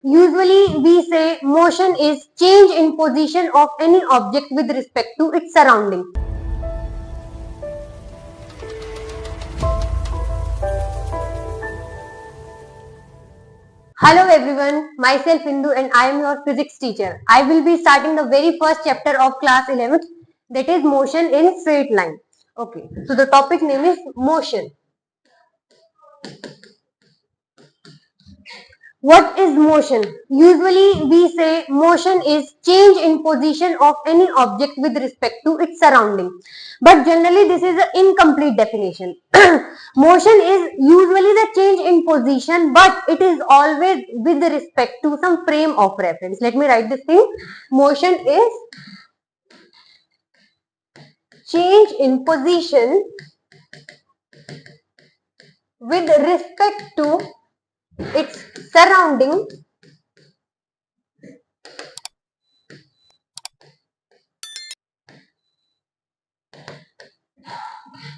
Usually we say motion is change in position of any object with respect to its surrounding. Hello everyone, myself Indu and I am your physics teacher. I will be starting the very first chapter of class 11th, that is motion in straight line. Okay, so the topic name is motion. What is motion? Usually we say motion is change in position of any object with respect to its surrounding. But generally this is an incomplete definition. Motion is usually the change in position, but it is always with respect to some frame of reference. Let me write this thing. Motion is change in position with respect to its surrounding.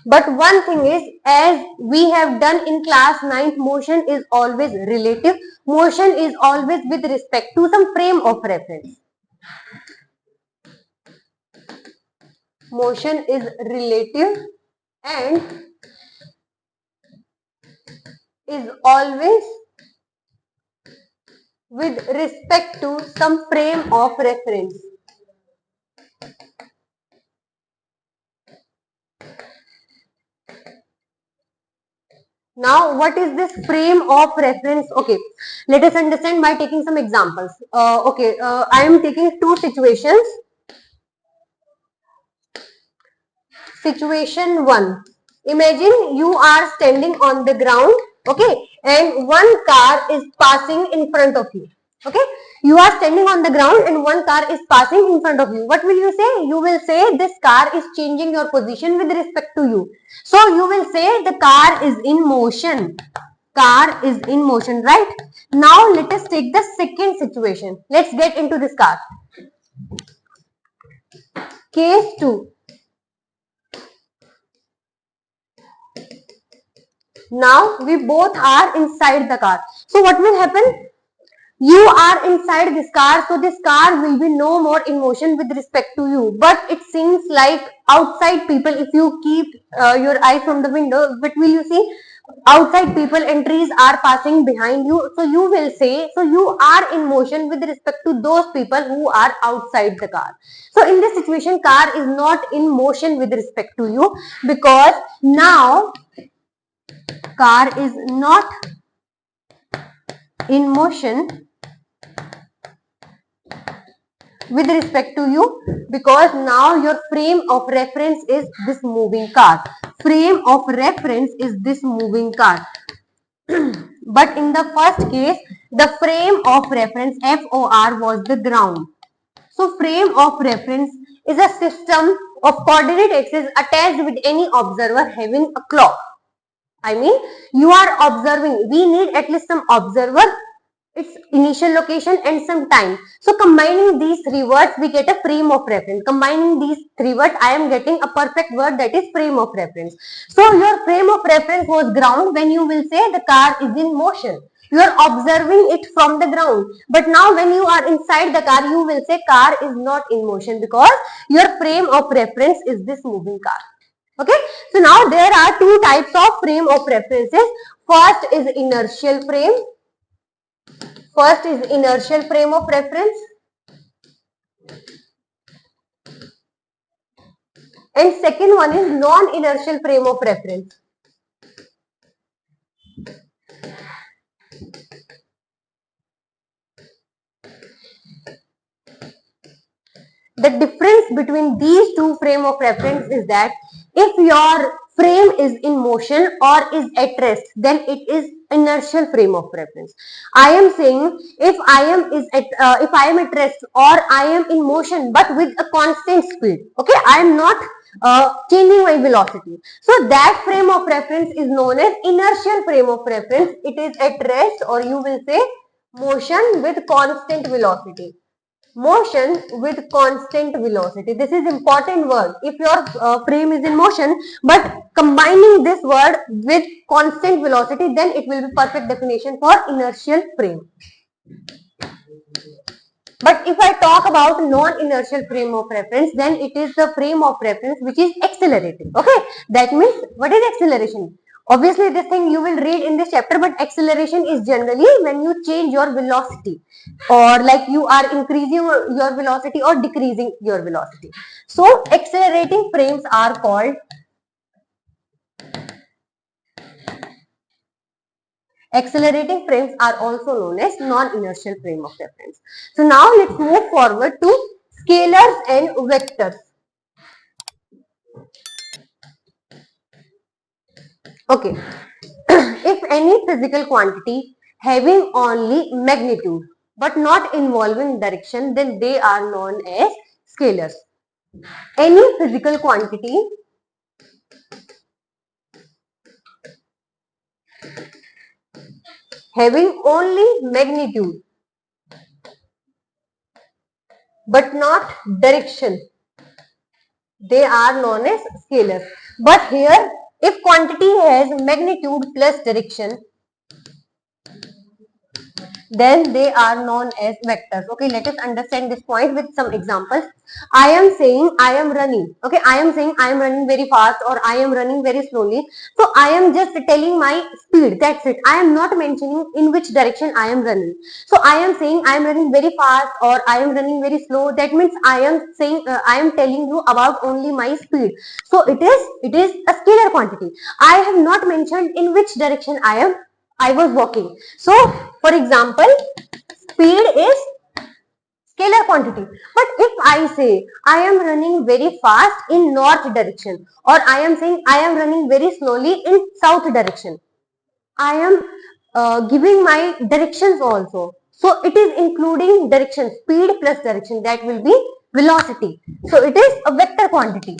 But one thing is, as we have done in class 9th, motion is always relative. Motion is always with respect to some frame of reference. Motion is relative and is always with respect to some frame of reference. Now, what is this frame of reference? Okay, let us understand by taking some examples. I am taking two situations. Situation 1. Imagine you are standing on the ground, okay, and one car is passing in front of you. Okay, you are standing on the ground and one car is passing in front of you. What will you say? You will say this car is changing your position with respect to you. So you will say the car is in motion. Car is in motion, right? Now let us take the second situation. Let's get into this car. Case 2. Now we both are inside the car. So what will happen? You are inside this car, so this car will be no more in motion with respect to you. But it seems like outside people, if you keep your eyes from the window, what will you see? Outside people and trees are passing behind you. So you will say, so you are in motion with respect to those people who are outside the car. So in this situation, car is not in motion with respect to you, because now car is not in motion with respect to you, because now your frame of reference is this moving car. Frame of reference is this moving car. But in the first case, the frame of reference FOR was the ground. So frame of reference is a system of coordinate axes attached with any observer having a clock. I mean, you are observing. We need at least some observer, its initial location and some time. So combining these three words, we get a frame of reference. Combining these three words, I am getting a perfect word, that is frame of reference. So your frame of reference was ground when you will say the car is in motion. You are observing it from the ground. But now when you are inside the car, you will say car is not in motion, because your frame of reference is this moving car. Okay, so now there are two types of frame of references. First is inertial frame. First is inertial frame of reference. And second one is non-inertial frame of reference. The difference between these two frame of reference is that if your frame is in motion or is at rest, then it is inertial frame of reference. I am saying if I am at rest or I am in motion but with a constant speed, okay, I am not changing my velocity. So that frame of reference is known as inertial frame of reference. It is at rest, or you will say motion with constant velocity. Motion with constant velocity. This is important word. If your frame is in motion, but combining this word with constant velocity, then it will be perfect definition for inertial frame. But if I talk about non-inertial frame of reference, then it is the frame of reference which is accelerating. Okay, that means what is acceleration? Obviously, this thing you will read in this chapter, but acceleration is generally when you change your velocity, or like you are increasing your velocity or decreasing your velocity. So, accelerating frames are called accelerating frames are also known as non-inertial frame of reference. So now let's move forward to scalars and vectors. Okay, if any physical quantity having only magnitude but not involving direction, then they are known as scalars. Any physical quantity having only magnitude but not direction, they are known as scalars. But here, if quantity has magnitude plus direction, then they are known as vectors. Okay, let us understand this point with some examples. I am saying I am running. Okay, I am saying I am running very fast or I am running very slowly. So I am just telling my speed. That's it. I am not mentioning in which direction I am running. So I am saying I am running very fast or I am running very slow. That means I am saying I am telling you about only my speed. So it is a scalar quantity. I have not mentioned in which direction I was walking. So, for example, speed is scalar quantity. But if I say I am running very fast in north direction, or I am saying I am running very slowly in south direction, I am giving my directions also. So, it is including direction, speed plus direction, that will be velocity. So, it is a vector quantity.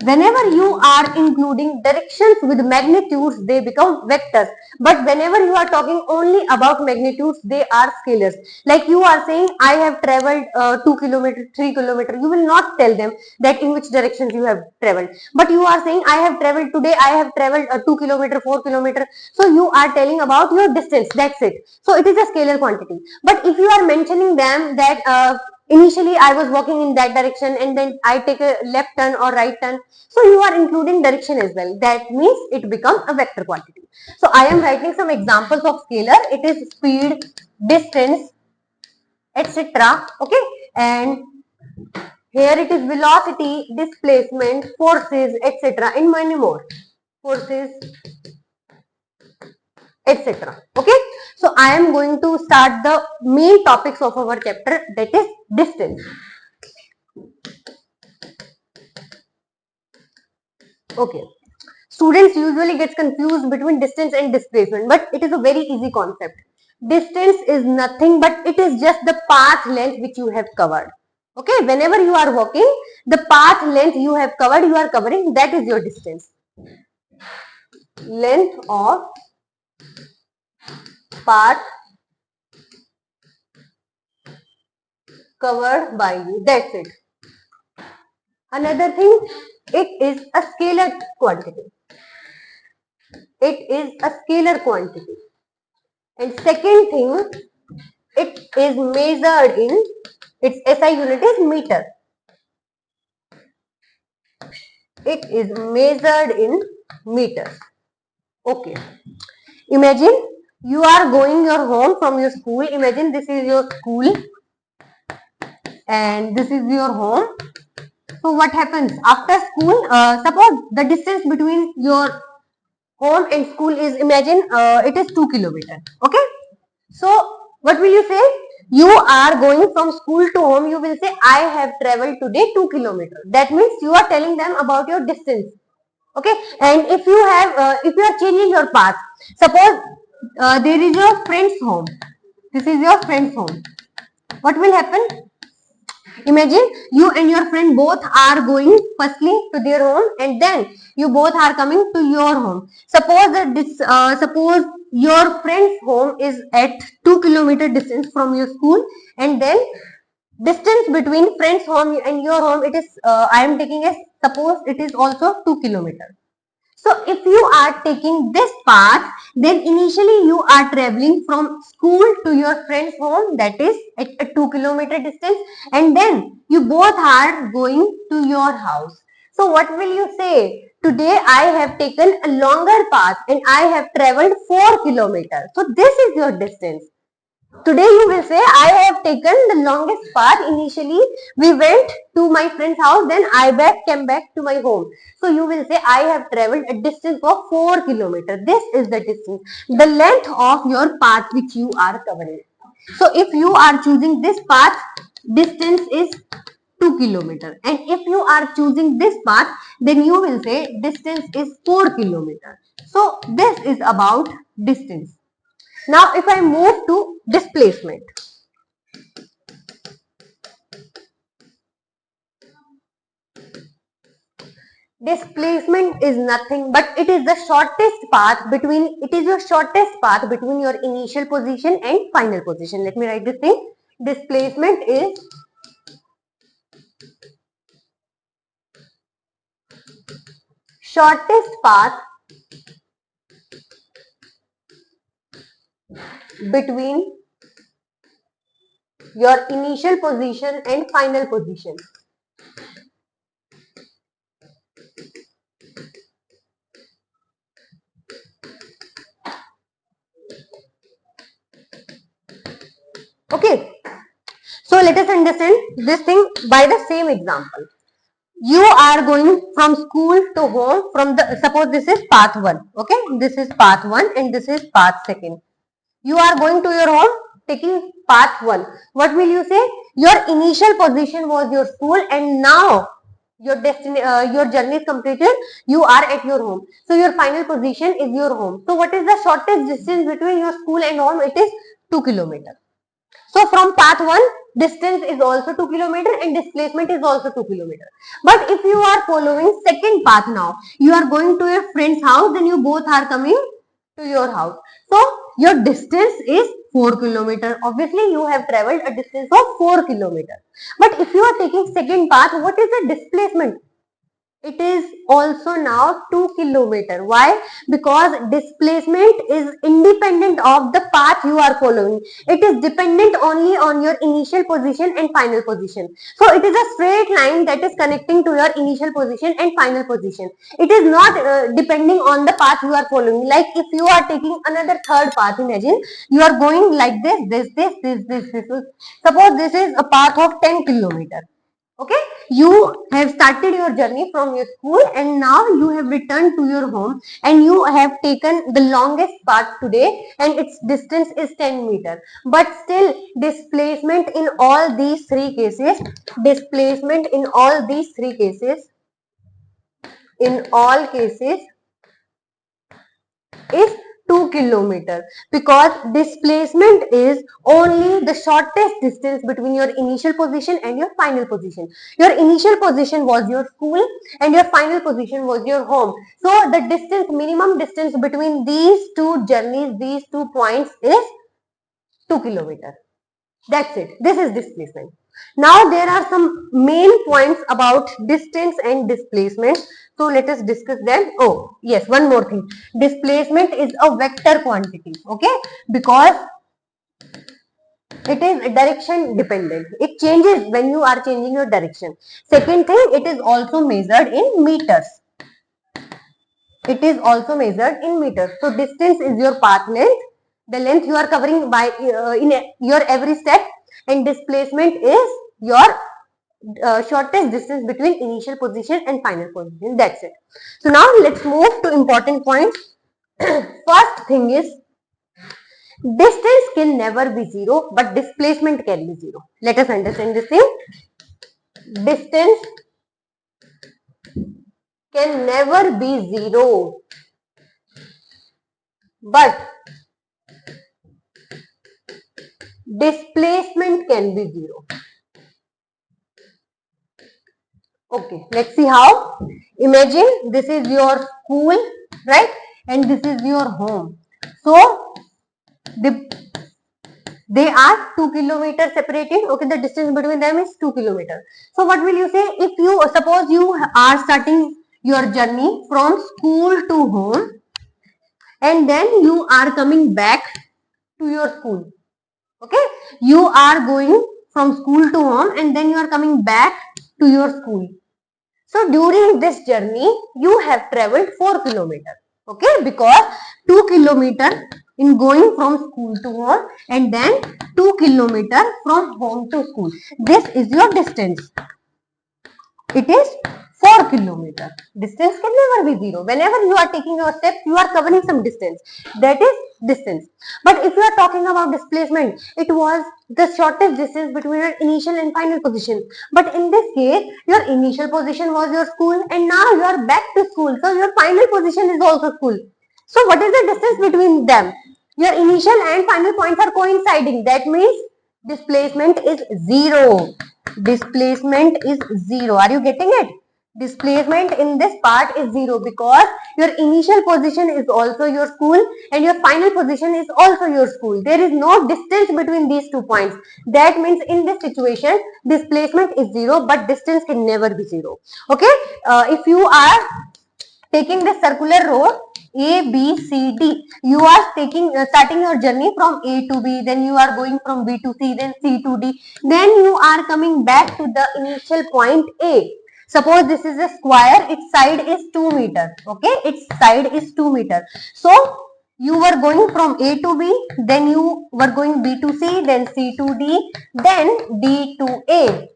Whenever you are including directions with magnitudes, they become vectors. But whenever you are talking only about magnitudes, they are scalars. Like you are saying, I have traveled 2 kilometers, 3 kilometers. You will not tell them that in which directions you have traveled. But you are saying, I have traveled today, I have traveled 2 kilometers, 4 kilometers. So you are telling about your distance. That's it. So it is a scalar quantity. But if you are mentioning them that initially I was walking in that direction and then I take a left turn or right turn. So you are including direction as well. That means it becomes a vector quantity. So I am writing some examples of scalar. It is speed, distance, etc. Okay. And here it is velocity, displacement, forces, etc. and many more. Forces, etc. Okay. So I am going to start the main topics of our chapter, that is distance. Okay. Students usually get confused between distance and displacement, but it is a very easy concept. Distance is nothing but it is just the path length which you have covered. Okay, whenever you are walking, the path length you have covered, you are covering, that is your distance. Length of path covered by you, that's it. Another thing, it is a scalar quantity. It is a scalar quantity. And second thing, it is measured in, its SI unit is meter. It is measured in meters. Okay. Imagine you are going your home from your school. Imagine this is your school and this is your home. So what happens after school? Suppose the distance between your home and school is, imagine it is 2 kilometers. Okay. So what will you say? You are going from school to home. You will say, I have traveled today 2 kilometers. That means you are telling them about your distance. Okay. And if you have, if you are changing your path, suppose there is your friend's home. This is your friend's home. What will happen? Imagine you and your friend both are going firstly to their home and then you both are coming to your home. Suppose that this, suppose your friend's home is at 2 kilometer distance from your school, and then distance between friend's home and your home, it is I am taking as suppose it is also 2 kilometers. So if you are taking this path, then initially you are traveling from school to your friend's home, that is at a 2 kilometer distance, and then you both are going to your house. So what will you say? Today I have taken a longer path and I have traveled 4 kilometers. So this is your distance. Today you will say, I have taken the longest path. Initially, we went to my friend's house, then I came back to my home. So you will say, I have traveled a distance of 4 kilometers. This is the distance, the length of your path which you are covering. So if you are choosing this path, distance is 2 kilometers. And if you are choosing this path, then you will say distance is 4 kilometers. So this is about distance. Now, if I move to displacement, displacement is nothing but it is the shortest path between, it is your shortest path between your initial position and final position. Let me write this thing. Displacement is shortest path between your initial position and final position. Okay. So let us understand this thing by the same example. You are going from school to home from the, suppose this is path 1. Okay. This is path 1 and this is path 2. You are going to your home taking path 1. What will you say? Your initial position was your school and now your your journey is completed. You are at your home. So your final position is your home. So what is the shortest distance between your school and home? It is 2 kilometers. So from path 1, distance is also 2 kilometer and displacement is also 2 kilometer. But if you are following second path now, you are going to your friend's house, then you both are coming to your house. So your distance is 4 kilometer. Obviously, you have traveled a distance of 4 kilometer. But if you are taking second path, what is the displacement? It is also now 2 kilometer. Why? Because displacement is independent of the path you are following. It is dependent only on your initial position and final position. So it is a straight line that is connecting to your initial position and final position. It is not depending on the path you are following. Like if you are taking another third path, imagine you are going like this. Suppose this is a path of 10 kilometer. Okay, you have started your journey from your school and now you have returned to your home and you have taken the longest path today and its distance is 10 meter. But still displacement in all these three cases, in all cases is 2 kilometer, because displacement is only the shortest distance between your initial position and your final position. Your initial position was your school and your final position was your home. So the distance, minimum distance between these two journeys, these 2 points is 2 kilometer. That's it. This is displacement. Now there are some main points about distance and displacement. So let us discuss them. Oh yes, one more thing. Displacement is a vector quantity. Okay, because it is direction dependent. It changes when you are changing your direction. Second thing, it is also measured in meters. It is also measured in meters. So distance is your path length, the length you are covering by in your every step, and displacement is your shortest distance between initial position and final position. That's it. So now let's move to important points. First thing is, distance can never be zero, but displacement can be zero. Let us understand this thing. Distance can never be zero, but displacement can be zero. Okay, let's see how. Imagine this is your school, right? And this is your home. So, they are 2 kilometers separated. Okay, the distance between them is 2 kilometers. So, what will you say if you suppose you are starting your journey from school to home, and then you are coming back to your school. Okay, you are going from school to home and then you are coming back to your school. So during this journey you have traveled 4 kilometers. Okay, because 2 kilometers in going from school to home and then 2 kilometers from home to school. This is your distance. It is 4 kilometers. Distance can never be zero. Whenever you are taking your steps, you are covering some distance. That is distance. But if you are talking about displacement, it was the shortest distance between your initial and final position. But in this case, your initial position was your school and now you are back to school. So your final position is also school. So what is the distance between them? Your initial and final points are coinciding. That means displacement is zero. Displacement is zero. Are you getting it? Displacement in this part is zero because your initial position is also your school and your final position is also your school. There is no distance between these 2 points. That means in this situation, displacement is zero, but distance can never be zero. Okay, if you are taking this circular road A, B, C, D. You are starting your journey from A to B, then you are going from B to C, then C to D. Then you are coming back to the initial point A. Suppose this is a square, its side is 2 meter. Okay, its side is 2 meter. So you were going from A to B, then you were going B to C, then C to D, then D to A.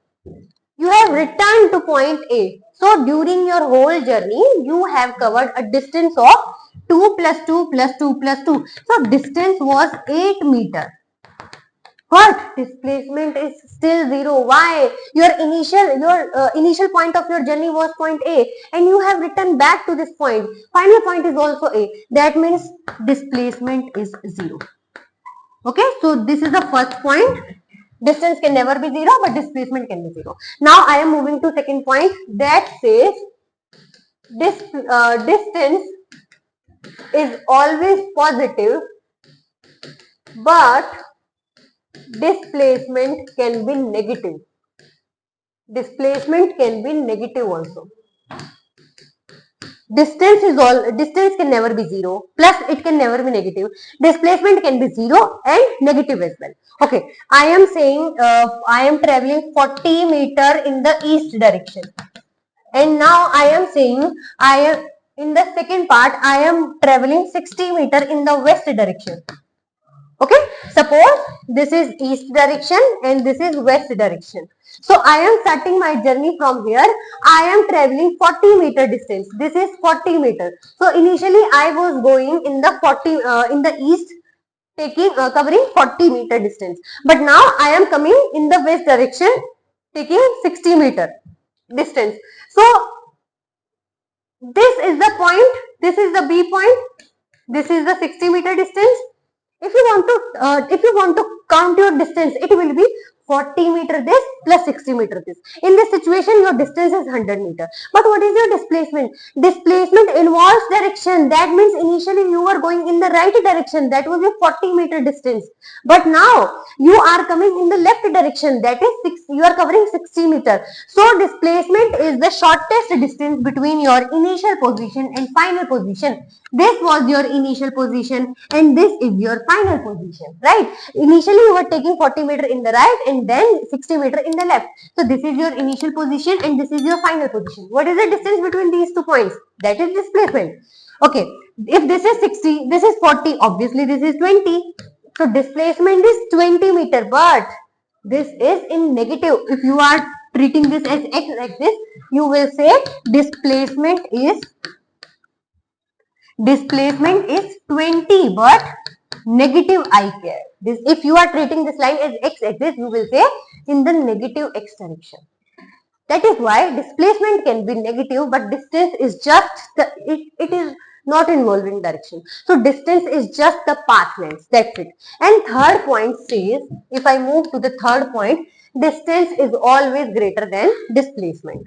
You have returned to point A. So during your whole journey, you have covered a distance of 2 plus 2 plus 2 plus 2. So distance was 8 meter. But displacement is still zero. Why? Your initial point of your journey was point A and you have returned back to this point. Final point is also A. That means displacement is zero. Okay, so this is the first point. Distance can never be zero, but displacement can be zero. Now I am moving to second point that says distance is always positive, but displacement can be negative. Displacement can be negative also. Distance can never be zero, plus it can never be negative. Displacement can be zero and negative as well. Okay, I am saying I am traveling 40 meter in the east direction, and now I am saying I am in the second part I am traveling 60 meter in the west direction. Okay, suppose this is east direction and this is west direction. So I am starting my journey from here. I am traveling 40 meter distance. This is 40 meter. So initially I was going in the in the east, covering 40 meter distance. But now I am coming in the west direction, taking 60 meter distance. So this is the point. This is the B point. This is the 60 meter distance. If you want to count your distance, it will be 40 meter this plus 60 meter this. In this situation, your distance is 100 meter. But what is your displacement? Displacement involves direction. That means initially you were going in the right direction. That was your 40 meter distance. But now you are coming in the left direction. That is you are covering 60 meter. So displacement is the shortest distance between your initial position and final position. This was your initial position and this is your final position, right? Initially you were taking 40 meter in the right and then 60 meter in the left. So this is your initial position and this is your final position. What is the distance between these 2 points? That is displacement. Okay, if this is 60, this is 40, obviously this is 20. So displacement is 20 meter, but this is in negative. If you are treating this as x-axis, you will say displacement is 20, but negative I care. This, if you are treating this line as x-axis, you will say in the negative x direction. That is why displacement can be negative, but distance is just it is not involving direction. So distance is just the path length. That's it. And third point says, if I move to the third point, distance is always greater than displacement.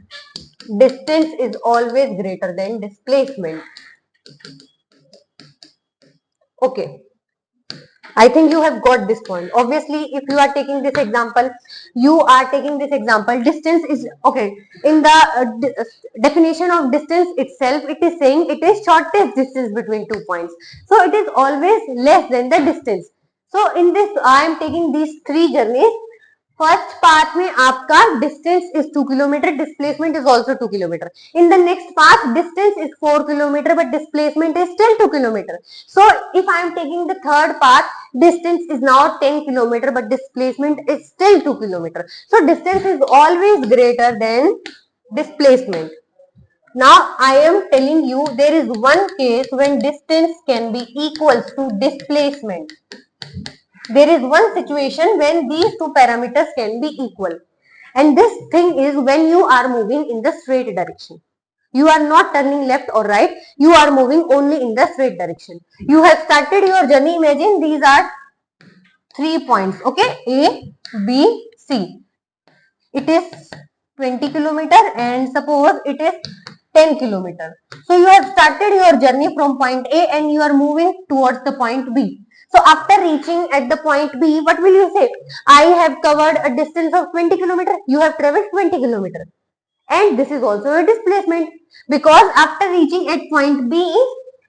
Distance is always greater than displacement. Okay. I think you have got this point. Obviously, if you are taking this example, distance is okay. In the definition of distance itself, it is saying it is shortest distance between 2 points. So it is always less than the distance. So in this, I am taking these 3 journeys. First path में आपका distance is 2 kilometre, displacement is also 2 kilometre. In the next path distance is 4 kilometre but displacement is still 2 kilometre. So if I am taking the third path, distance is now 10 kilometre but displacement is still 2 kilometre. So distance is always greater than displacement. Now I am telling you there is one case when distance can be equals to displacement. There is one situation when these two parameters can be equal, and this thing is when you are moving in the straight direction. You are not turning left or right, you are moving only in the straight direction. You have started your journey. Imagine these are 3 points, okay, A, B, C. It is 20 kilometer and suppose it is 10 kilometer. So you have started your journey from point A and you are moving towards the point B. So after reaching at the point B, what will you say? I have covered a distance of 20 kilometer. You have traveled 20 kilometer. And this is also a displacement, because after reaching at point B,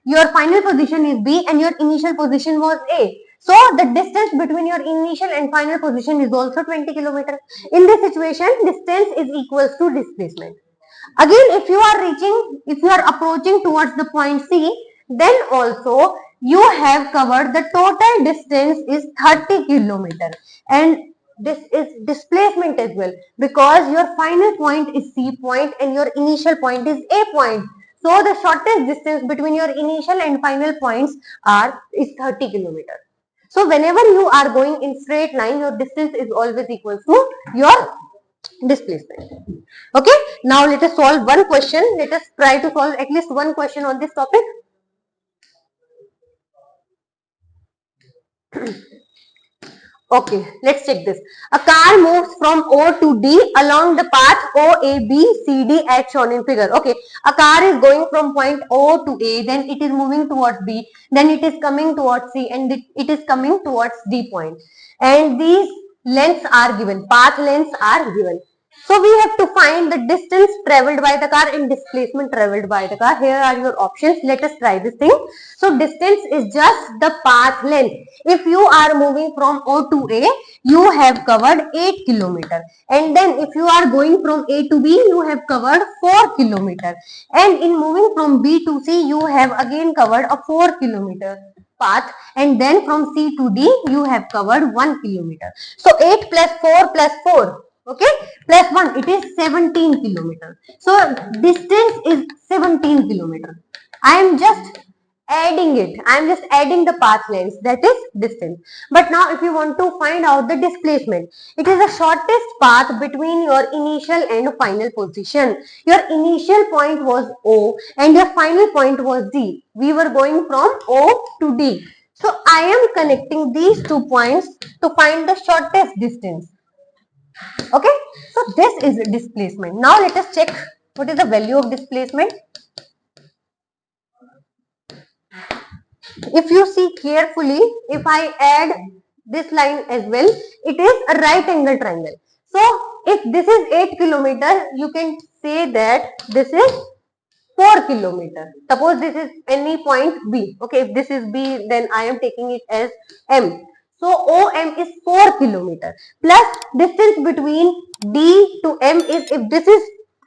your final position is B and your initial position was A. So the distance between your initial and final position is also 20 kilometer. In this situation, distance is equals to displacement. Again, if you are approaching towards the point C, then also you have covered the total distance is 30 kilometer, and this is displacement as well, because your final point is C point and your initial point is A point. So the shortest distance between your initial and final points is 30 kilometer. So whenever you are going in straight line, your distance is always equal to your displacement. Okay, now let us solve one question. Let us try to solve at least one question on this topic. Okay, let's check this. A car moves from O to D along the path O, A, B, C, D as shown in figure. Okay, a car is going from point O to A, then it is moving towards B, then it is coming towards C, and it is coming towards D point. And these lengths are given, path lengths are given. So we have to find the distance traveled by the car and displacement traveled by the car. Here are your options. Let us try this thing. So distance is just the path length. If you are moving from O to A, you have covered 8 kilometer. And then if you are going from A to B, you have covered 4 kilometer. And in moving from B to C, you have again covered a 4 kilometer path, and then from C to D you have covered 1 kilometer. So 8 plus 4 plus 4, okay, plus 1, it is 17 kilometer. So distance is 17 kilometer. I am just adding it. I am just adding the path length, that is distance. But now if you want to find out the displacement, it is the shortest path between your initial and final position. Your initial point was O and your final point was D. We were going from O to D. So I am connecting these 2 points to find the shortest distance. Okay, so this is displacement. Now let us check what is the value of displacement. If you see carefully, if I add this line as well, it is a right angle triangle. So if this is 8 kilometer, you can say that this is 4 kilometer. Suppose this is any point B. Okay, if this is B, then I am taking it as M. So OM is 4 kilometer plus distance between D to M is, if this is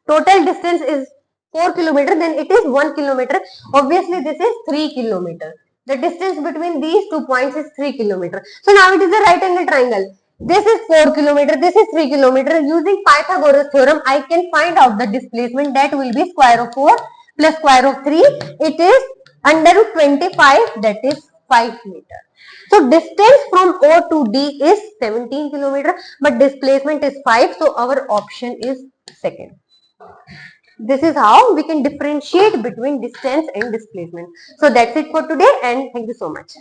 total distance is 4 kilometer, then it is 1 kilometer. Obviously this is 3 kilometer. The distance between these 2 points is 3 kilometer. So now it is a right angle triangle. This is 4 kilometer, this is 3 kilometer. Using Pythagoras theorem, I can find out the displacement, that will be square root of 4 plus square root of 3. It is under root 25, that is 5 meter. So distance from O to D is 17 kilometer, but displacement is 5. So our option is second. This is how we can differentiate between distance and displacement. So that's it for today, and thank you so much.